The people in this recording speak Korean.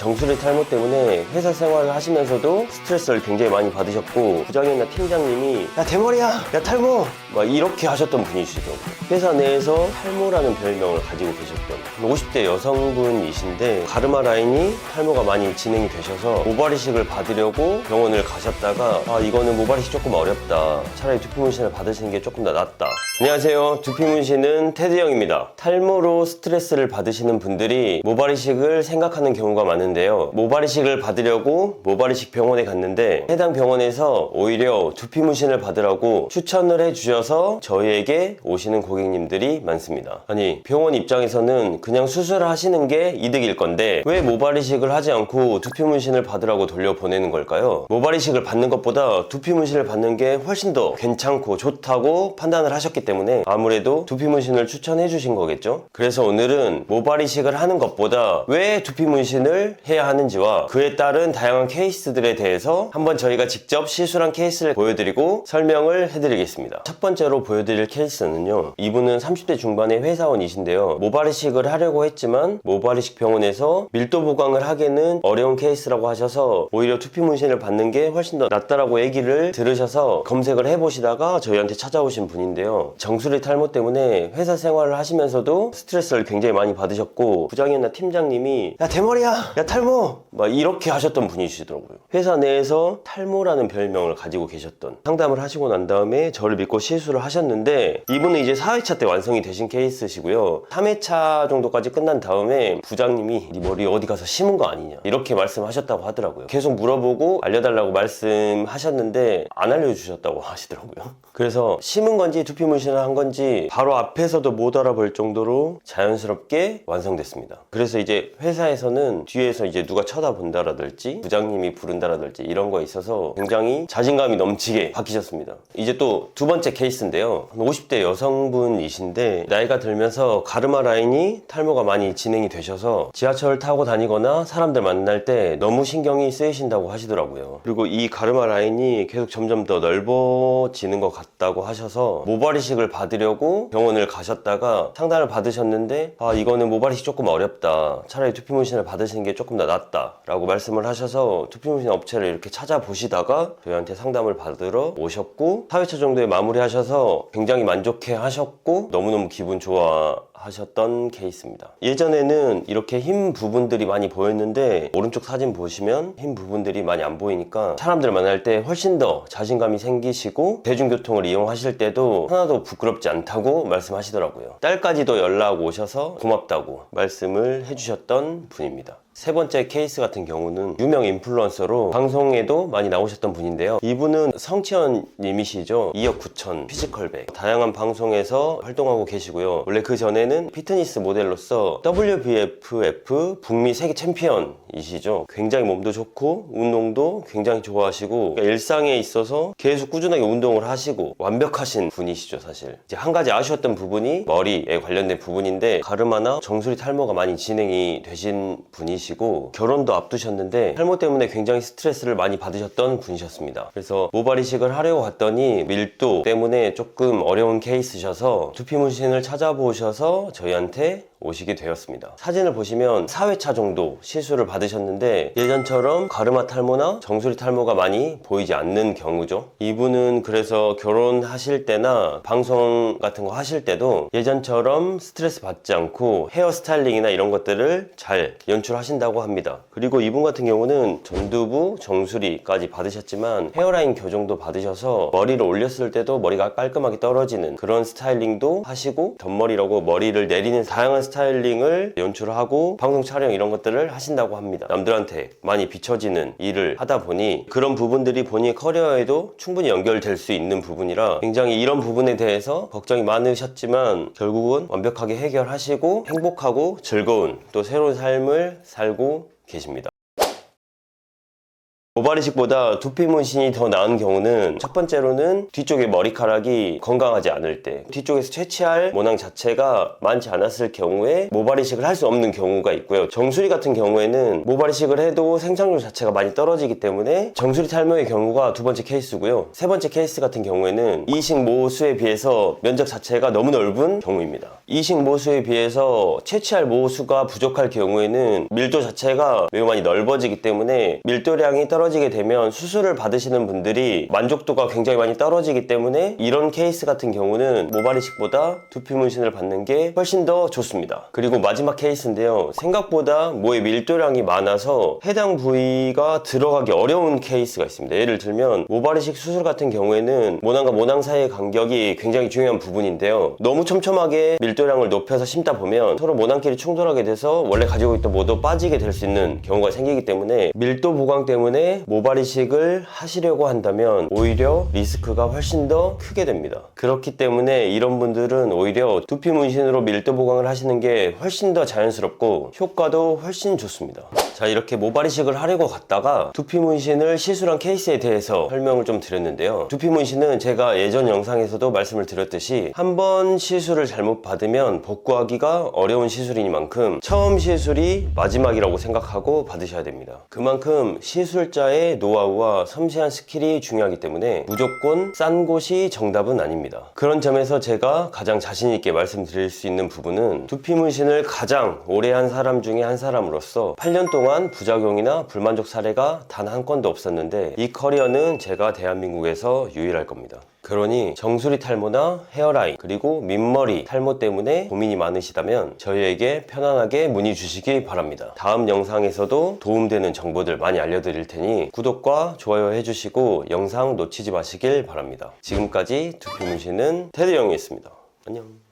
정수리 탈모 때문에 회사 생활을 하시면서도 스트레스를 굉장히 많이 받으셨고, 부장님이나 팀장님이 야 대머리야, 야 탈모, 막 이렇게 하셨던 분이시더라고요. 회사 내에서 탈모라는 별명을 가지고 계셨던 50대 여성분이신데, 가르마 라인이 탈모가 많이 진행이 되셔서 모발이식을 받으려고 병원을 가셨다가 이거는 모발이식 조금 어렵다, 차라리 두피 문신을 받으시는 게 조금 더 낫다. 안녕하세요, 두피 문신은 테드 형입니다. 탈모로 스트레스를 받으시는 분들이 모발이식을 생각하는 경우가 많은데요, 모발이식을 받으려고 모발이식 병원에 갔는데 해당 병원에서 오히려 두피 문신을 받으라고 추천을 해주셔서 저희에게 오시는 고객님들이 많습니다. 아니, 병원 입장에서는 그냥 수술하시는 게 이득일 건데 왜 모발이식을 하지 않고 두피 문신을 받으라고 돌려보내는 걸까요? 모발이식을 받는 것보다 두피 문신을 받는 게 훨씬 더 괜찮고 좋다고 판단을 하셨기 때문에 아무래도 두피 문신을 추천해 주신 거겠죠? 그래서 오늘은 모발이식을 하는 것보다 왜 두피 문신을 해야 하는지와 그에 따른 다양한 케이스들에 대해서 한번 저희가 직접 시술한 케이스를 보여드리고 설명을 해드리겠습니다. 첫 번째로 보여드릴 케이스는요, 이분은 30대 중반의 회사원이신데요, 모발이식을 하려고 했지만 모발이식 병원에서 밀도 보강을 하기는 어려운 케이스라고 하셔서 오히려 두피 문신을 받는 게 훨씬 더 낫다라고 얘기를 들으셔서 검색을 해보시다가 저희한테 찾아오신 분인데요, 정수리 탈모 때문에 회사 생활을 하시면서도 스트레스를 굉장히 많이 받으셨고, 부장님이나 팀장님이 야 대머리야, 야 탈모, 막 이렇게 하셨던 분이시더라고요. 회사 내에서 탈모라는 별명을 가지고 계셨던, 상담을 하시고 난 다음에 저를 믿고 시술을 하셨는데, 이분은 이제 4회차 때 완성이 되신 케이스시고요, 3회차 정도까지 끝난 다음에 부장님이 네 머리 어디 가서 심은 거 아니냐 이렇게 말씀하셨다고 하더라고요. 계속 물어보고 알려달라고 말씀하셨는데 안 알려주셨다고 하시더라고요. 그래서 심은 건지 두피 문신을 한 건지 바로 앞에서도 못 알아볼 정도로 자연스럽게 완성됐습니다. 그래서 이제 회사에서는 뒤에서 이제 누가 쳐다본다라든지 부장님이 부른다라든지 이런 거에 있어서 굉장히 자신감이 넘치게 바뀌셨습니다. 이제 또 두 번째 케이스인데요, 50대 여성분이신데 나이가 들면서 가르마 라인이 탈모가 많이 진행이 되셔서 지하철 타고 다니거나 사람들 만날 때 너무 신경이 쓰이신다고 하시더라고요. 그리고 이 가르마 라인이 계속 점점 더 넓어지는 것 같다고 하셔서 모발이식을 받으려고 병원을 가셨다가 상담을 받으셨는데 이거는 모발이식 조금 어렵다, 차라리 두피 문신을 받으시는 게 조금 더 낫다 라고 말씀을 하셔서 두피 문신 업체를 이렇게 찾아보시다가 저희한테 상담을 받으러 오셨고, 4회차 정도에 마무리하셔서 굉장히 만족해 하셨고 너무너무 기분 좋아 하셨던 케이스입니다. 예전에는 이렇게 흰 부분들이 많이 보였는데 오른쪽 사진 보시면 흰 부분들이 많이 안 보이니까 사람들 만날 때 훨씬 더 자신감이 생기시고 대중교통을 이용하실 때도 하나도 부끄럽지 않다고 말씀하시더라고요. 딸까지도 연락 오셔서 고맙다고 말씀을 해주셨던 분입니다. 세 번째 케이스 같은 경우는 유명 인플루언서로 방송에도 많이 나오셨던 분인데요, 이분은 성치현 님이시죠. 2억 9천 피지컬백 다양한 방송에서 활동하고 계시고요, 원래 그 전에는 피트니스 모델로서 WBFF 북미 세계 챔피언이시죠. 굉장히 몸도 좋고 운동도 굉장히 좋아하시고, 그러니까 일상에 있어서 계속 꾸준하게 운동을 하시고 완벽하신 분이시죠. 사실 이제 한 가지 아쉬웠던 부분이 머리에 관련된 부분인데, 가르마나 정수리 탈모가 많이 진행이 되신 분이시고 결혼도 앞두셨는데 탈모 때문에 굉장히 스트레스를 많이 받으셨던 분이셨습니다. 그래서 모발이식을 하려고 갔더니 밀도 때문에 조금 어려운 케이스셔서 두피 문신을 찾아보셔서 저희한테 오시게 되었습니다. 사진을 보시면 4회차 정도 시술을 받으셨는데 예전처럼 가르마 탈모나 정수리 탈모가 많이 보이지 않는 경우죠. 이분은 그래서 결혼하실 때나 방송 같은 거 하실 때도 예전처럼 스트레스 받지 않고 헤어 스타일링이나 이런 것들을 잘 연출하신다고 합니다. 그리고 이분 같은 경우는 전두부, 정수리까지 받으셨지만 헤어라인 교정도 받으셔서 머리를 올렸을 때도 머리가 깔끔하게 떨어지는 그런 스타일링도 하시고, 덧머리라고 머리를 내리는 다양한 스타일링을 연출하고 방송 촬영 이런 것들을 하신다고 합니다. 남들한테 많이 비춰지는 일을 하다 보니 그런 부분들이 본인의 커리어에도 충분히 연결될 수 있는 부분이라 굉장히 이런 부분에 대해서 걱정이 많으셨지만 결국은 완벽하게 해결하시고 행복하고 즐거운 또 새로운 삶을 살고 계십니다. 모발이식보다 두피 문신이 더 나은 경우는 첫 번째로는 뒤쪽에 머리카락이 건강하지 않을 때, 뒤쪽에서 채취할 모낭 자체가 많지 않았을 경우에 모발이식을 할 수 없는 경우가 있고요. 정수리 같은 경우에는 모발이식을 해도 생착률 자체가 많이 떨어지기 때문에 정수리 탈모의 경우가 두 번째 케이스고요. 세 번째 케이스 같은 경우에는 이식 모수에 비해서 면적 자체가 너무 넓은 경우입니다. 이식 모수에 비해서 채취할 모수가 부족할 경우에는 밀도 자체가 매우 많이 넓어지기 때문에 밀도량이 떨어지게 되면 수술을 받으시는 분들이 만족도가 굉장히 많이 떨어지기 때문에 이런 케이스 같은 경우는 모발이식보다 두피 문신을 받는 게 훨씬 더 좋습니다. 그리고 마지막 케이스인데요. 생각보다 모의 밀도량이 많아서 해당 부위가 들어가기 어려운 케이스가 있습니다. 예를 들면 모발이식 수술 같은 경우에는 모낭과 모낭 사이의 간격이 굉장히 중요한 부분인데요. 너무 촘촘하게 밀도량을 높여서 심다 보면 서로 모낭끼리 충돌하게 돼서 원래 가지고 있던 모도 빠지게 될 수 있는 경우가 생기기 때문에 밀도 보강 때문에 모발이식을 하시려고 한다면 오히려 리스크가 훨씬 더 크게 됩니다. 그렇기 때문에 이런 분들은 오히려 두피 문신으로 밀도 보강을 하시는 게 훨씬 더 자연스럽고 효과도 훨씬 좋습니다. 자, 이렇게 모발이식을 하려고 갔다가 두피 문신을 시술한 케이스에 대해서 설명을 좀 드렸는데요. 두피 문신은 제가 예전 영상에서도 말씀을 드렸듯이 한 번 시술을 잘못 받으면 복구하기가 어려운 시술이니만큼 처음 시술이 마지막이라고 생각하고 받으셔야 됩니다. 그만큼 시술자의 노하우와 섬세한 스킬이 중요하기 때문에 무조건 싼 곳이 정답은 아닙니다. 그런 점에서 제가 가장 자신 있게 말씀드릴 수 있는 부분은 두피 문신을 가장 오래 한 사람 중에 한 사람으로서 8년 동안 부작용이나 불만족 사례가 단 한 건도 없었는데 이 커리어는 제가 대한민국에서 유일할 겁니다. 그러니 정수리 탈모나 헤어라인 그리고 밑머리 탈모 때문에 고민이 많으시다면 저희에게 편안하게 문의 주시기 바랍니다. 다음 영상에서도 도움되는 정보들 많이 알려드릴 테니 구독과 좋아요 해주시고 영상 놓치지 마시길 바랍니다. 지금까지 두피 문신은 테드 형이었습니다. 안녕.